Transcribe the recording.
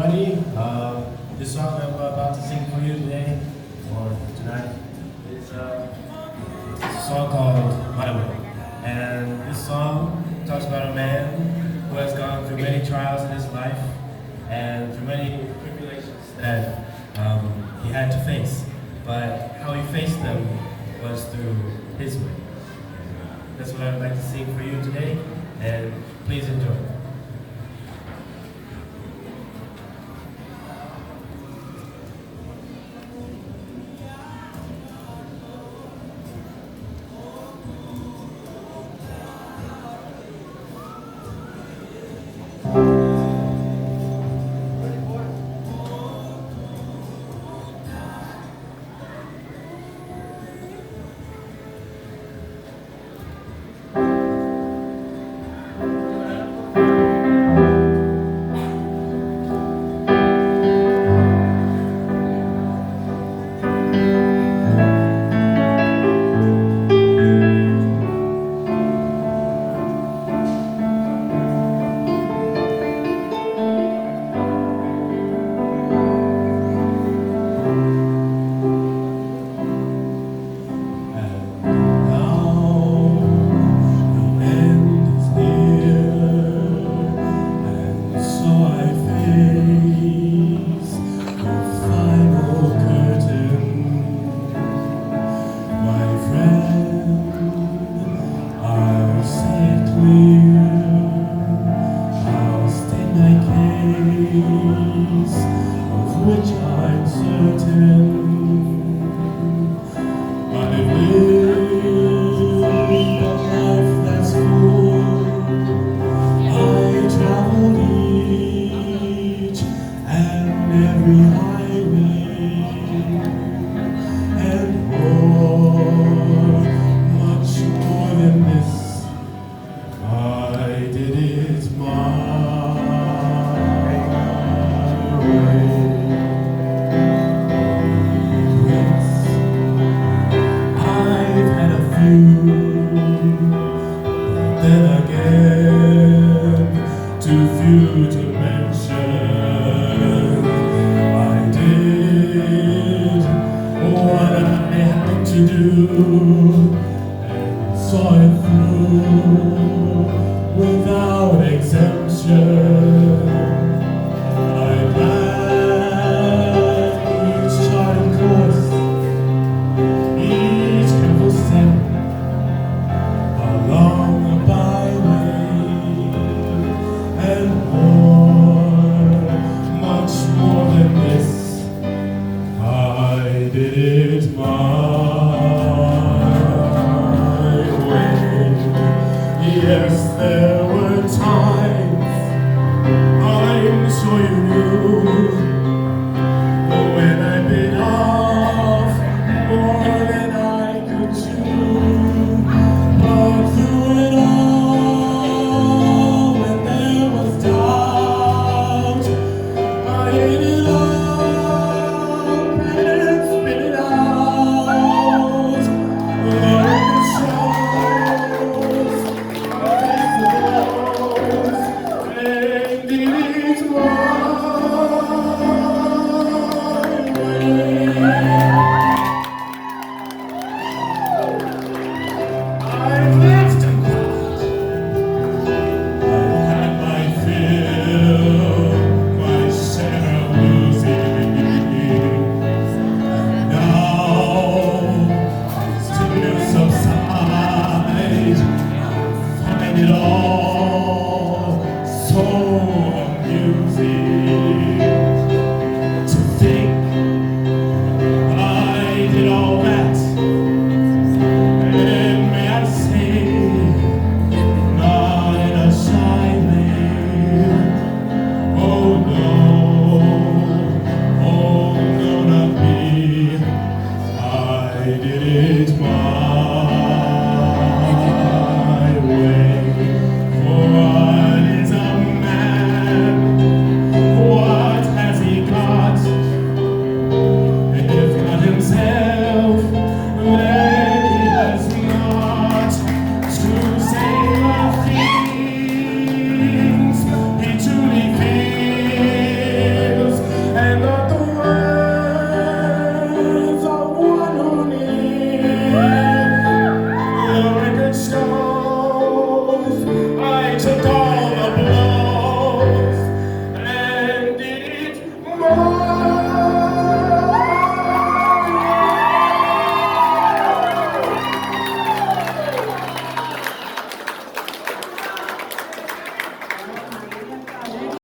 everybody. This song I'm about to sing for you today, or tonight, is it's a song called My Way. And this song talks about a man who has gone through many trials in his life and through many tribulations that he had to face. But how he faced them was through his way. That's what I'd like to sing for you today, and please enjoy. Of which I'm certain I live a life that's full. I travel each and every highway and more, much more than this. I did it my then again, too few to mention. I did what I had to do and saw it through without exemption. I planned each charted course, each careful step along the byway, and more, much more than this. I did it my way. Yes, there were times I'm sure you knew